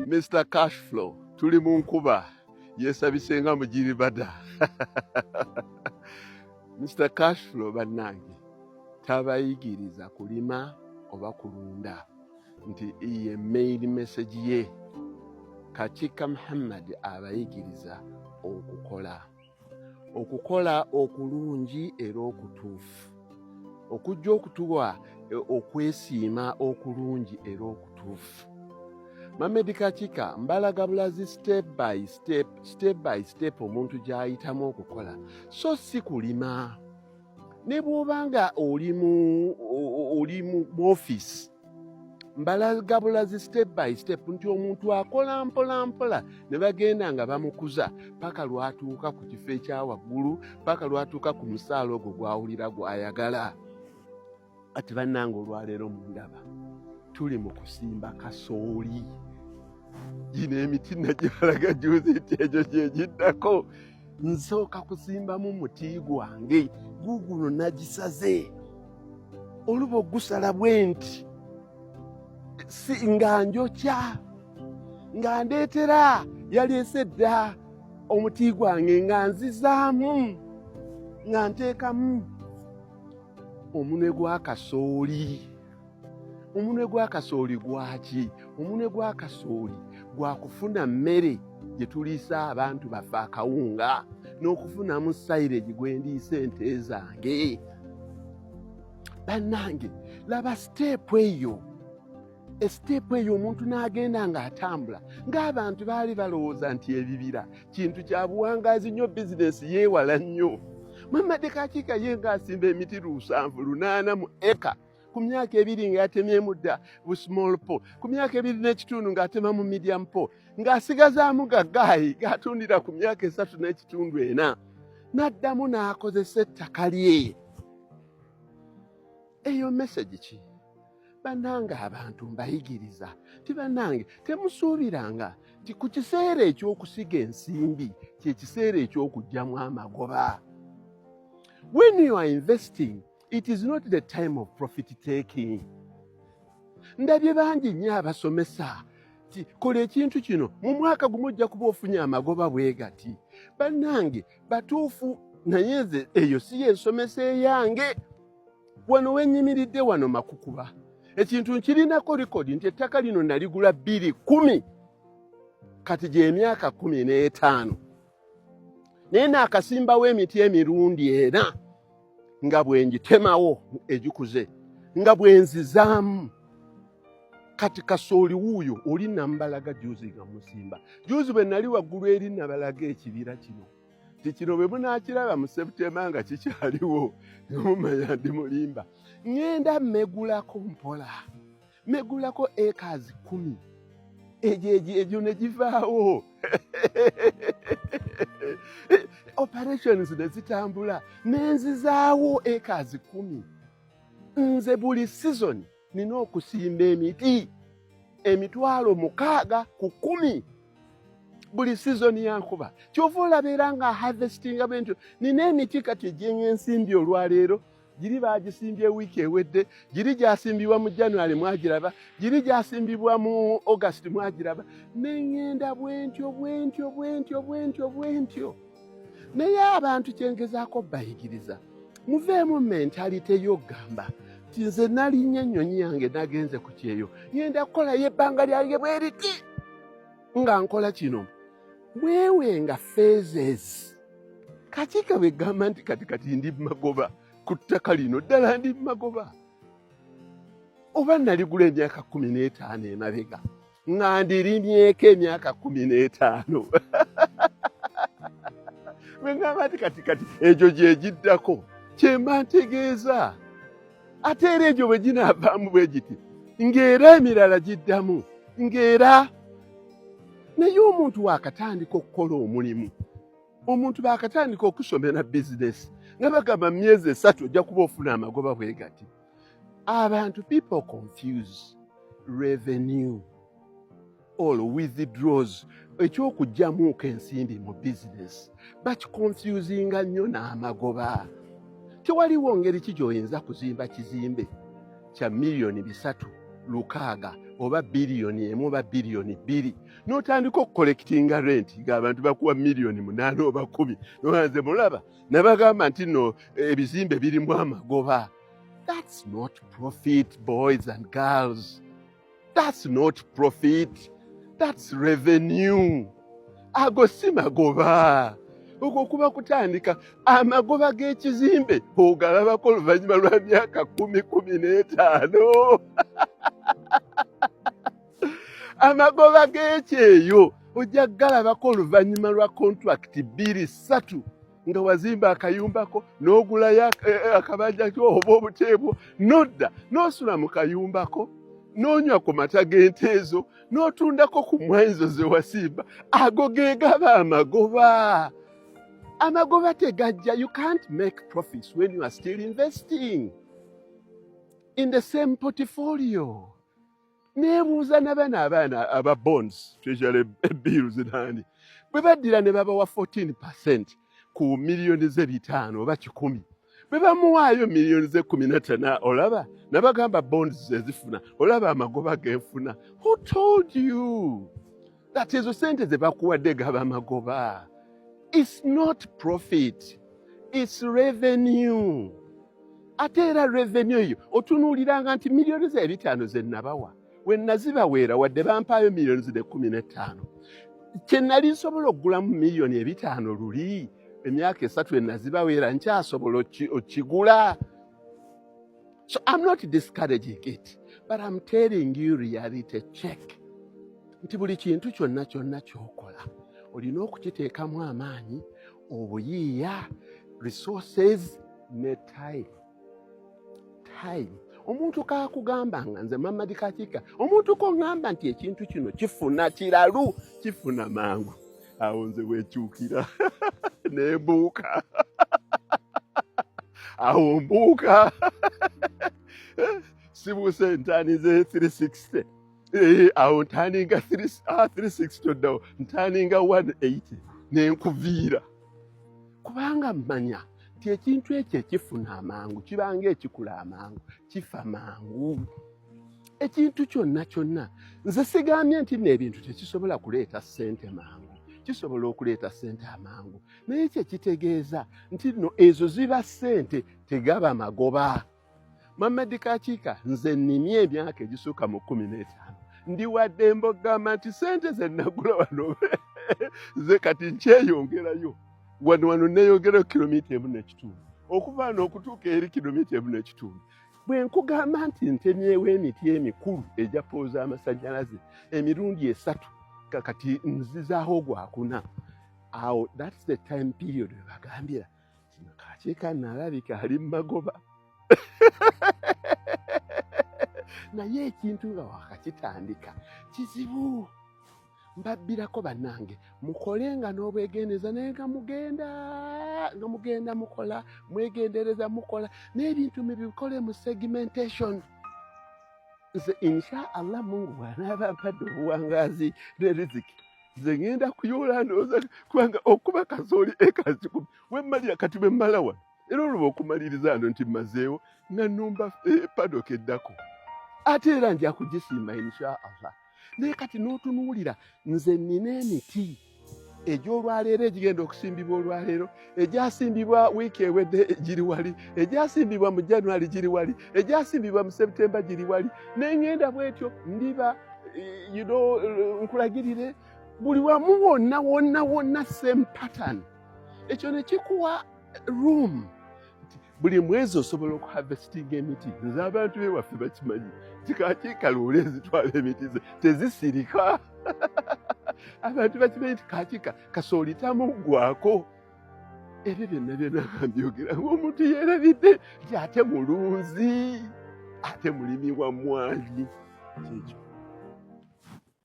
Mr. Cashflow tuli mu nkuba yeesabisenga mugiribada. Mr. Cashflow bannange tabayigiriza kulima oba kulunda nti ye main message ye. Katika Muhammad abayigiriza okukola okulungi era okutuufu, okujja okutuwa okwesiima okulungi era okutuufu. Muhammad Kachika mbalaga bulazi step by step omuntu gy'ayitamu okukola, so si kulima. Ne bw'obanga oli mu office, mbalaga bulazi step by step nti omuntu akola mpola ne bagenda nga bamukuza paka lwatuuka ku kifo ekya waggulu, paka lwatuuka ku musaala ogwo gw'awulira gw'ayagala. Ati bannange olwaleero mundaba tuli mu kusimba kasooli. Gino emiti nagyebalaga juzi nti egyo gyegiddako. Nsooka kusimbamu muti gwange, guguno nagisaze. Oluba ogusala bwe nti nga njokya, nga ndeetera yaleese dda omuti gwange nga nzizaamu, nga nteekamu omunwe gwa kasooli. Omunwe gwa kasooli gwaki? Omunwe gwa kasooli gwa kufuna mmere gye tuliisa abantu baffe akawunga, n'okufunamu silage gwe ndiisa ente zange. Bannange laba siteepu eyo. Esiteepu eyo omuntu n'agenda ng'atambula ng'abantu baali balowooza nti ebibira kintu kya buwangaazi nnyo, bizinesi yeewala nnyo. Muhammad Kachika ye ng'asimba emiti 780 mu eka. Ku myaka 2 ng'atemyemu dda bu small po, ku myaka 2 n'ekitundu ng'atema mu medium po, ng'asigazaamu gaggaayi g'atundira ku myaka 3 n'ekitundu 4. N'addamu n'akozesa ettaka lye. Eyo message ki? Bannange abantu mbayigiriza ti bannange temusuubiranga nti ku kiseera eky'okusiga ensimbi kye kiseera eky'okugyamu amagoba. When you are investing, it is not the time of profit taking. Ndabye bangi nnyo abasomesa ti kola ekintu kino mu mwaka gumu ojja kuba ofunye amagoba bwe gati. Bannange batuufu naye nze eyo si y'ensomesa eyange. Wano wennyimiridde wano Makukuba, ekintu nkirinako likodi nti ettaka lino naligula 2010, kati gy'emyaka 15. Naye naakasimbawo emiti emirundi 4 nga bwe ngitemawo egikuze, nga bwe nzizaamu. Kati kasooli wuuyo oli nambalaga juzi nga musimba. Juzi bwe nali waggulu eri nabalaga ekibira kino. Ti kino bwe munaakiraba mu Septemba nga kikyaliwo, mumanya ndi mulimba. Ngenda megulako mpola. Megulako acres 10. Egyo ne givaawo. Operations ne zitambula. Nenzizaawo acres 10. Nze buli season nina okusimba emiti 600 ku 10. Buli season ya nkuba. Kyova olabera nga harvesting abantu. Nina emiti kati gyensimbi olwaleero. Giri bagisimbye wiiki ewedde, giri gyasimbibwa mu January mwagiraba, giri gyasimbibwa mu August mwagiraba. Nengenda bwentyo. Naye abantu kyengezaako bayigiriza, muveemu mentalite y'okugamba ti nze nalinnya ennyonyi yange nagenze ku kyeyo, ngenda kukolayo ebbanga lyange bwe riti nga nkola kino. Mwewenga phases. Kachika bwe gamba nti kati ndi magoba ku ttaka lino, ddala ndi magoba. Oba naligula emyaka 15 emabega nga ndirimyeko emyaka 15. Bwe ngamba nti kati egyo gyegiddako kyemba ntegeeza. Ate era egyo bwe ginaavaamu bwe giti ng'era emirala giddamu ng'era. Naye omuntu waakatandika okukola omulimu, omuntu baakatandika okusomera bizinesi nga bagamba myezi 3 ojja kuba ofuna amagoba bwe gati. Abantu people confuse revenue or withdraws, ekyokugyamuuko ensimbi mu bizinesi bakikonfusinga nnyo n'amagoba. Tewaliwo ngeri ki gy'oyinza kuzimba kizimbe kya $3 million lukaaga oba biliyoni emu oba biliyoni bbiri n'otandika okukolektinga rent ng'abantu bakuwa miliyoni 8 oba 10 nowanze mulaba nabagamba nti no ebizimbe birimu amagoba. That's not profit, boys and girls. That's not profit. That's revenue. Ago si magoba. Uko kuba kutandika amagoba g'ekizimbe ogalabako oluvannyuma lwa myaka 10-15. Amagoba g'ekyeyo ojja galabako oluvannyuma lwa contract 2-3 nga wazimba akayumbako n'ogulayo akabanja kyo oba obuteebwo nodda n'osula mu kayumbako n'onywa ku mata g'ente ezo n'otundako ku mwanzo ze wasimba. Ago ge gaba amagoba. Amagoba tegajja. You can't make profits when you are still investing in the same portfolio. Nebuuza n'abaana aba bonds treasury bills nani bwe baddira ne babawa 14% ku miliyoni ze 5 oba 10 bwe bamuwaayo miliyoni ze 15 olaba nabagamba bonds zezifuna olaba amagoba genfuna. Who told you that ezo sente ze bakuwadde gaba amagoba? It's not profit, it's revenue. Ate era revenue yo otunuuliranga nti miliyoni ze 5 ze nabawa when nazibaweera wadde bampaayo miliyoni ze 15 kye nali nsobola okugulamu miliyoni 5 luli emyaka 3 enazibaweera nkyasobola okigula. So I'm not discouraging it, but I'm telling you reality check. Nti buli kintu kyonna ky'okola olina okukiteekamu amaanyi, obuyiiya, resources ne time. Omuntu kakugamba nga nze Mamadi Kakiika, omuntu ko ngamba nti ekintu kino kifuna kiralu, kifuna mangu. Awo nze weekyukira nembuuka. Awo mbuuka. Sibuuse ntaani ze 360. Awo ntaaninga 360 oddawo, ntaaninga 180 nenkuviira. Kubanga mmanya nti ekintu ekyo ekifuna amangu kibanga ekikula amangu kifa mangu. Ekintu kyonna nze sigambye nti n'ebintu tekisobola kuleeta ssente mangu, kisobola okuleeta ssente amangu, naye kye kitegeeza nti no ezo ziba ssente tegaba magoba. Mamadi Kakiika nze nnimye emyaka egisukka mu 15 ndi wadde mbogamba nti ssente ze nagula wano ze kati nkyeyongerayo wano neyongerayo kilomita 1.5 okuva wano okutuuka eri kilomita 1.5. Bwe nkugamba nti ntemyewo emiti emikulu ejja pooza amasannyalaze emirundi 3 kakati nzizaaho gwakuna. Awo that's the time period bagambira kino Kakiika nalabika ali mu magoba. Naye ekintu nga wakakitandika kizibu. Mbabbirako bannange mukolenga n'obwegendereza naye nga mugenda mukola mwegendereza mukola n'ebintu mubikole mu segmentation. Nze insha Allah Mungu bw'anaaba ampadde obuwangaazi ne riziki nze ngenda kuyoola ndowooza kubanga okuba kasooli ekazi 10 wemmalira kati bwe mmala wano era olwo okumaliriza ano nti mmazeewo nga nnumba paddock eddako ate era nja kugisimba insha Allah. Naye kati n'otunuulira nze nnina emiti egy'olwaleero egigenda okusimbibwa olwaleero, egyasimbibwa wiiki ewedde giri wali, egyasimbibwa mu January giri wali, egyasimbibwa mu September giri wali, n'engenda bwetyo ndiba nkulagirire buli wamu wonna same pattern. Ekyo ne kikuwa room buli mwezi osobola okuharvestinga emiti. Nze abantu bewaffe bakimanyi Kakiika loole ezitwala emiti ze tezisirika. Abantu bakimanyi nti Kakiika kasooli tamuggwako. Ebyo byonna mbyogera ng'omuntu yeerabidde nti ate mulunzi ate mulimi wa mmwanyi. Kyekyo.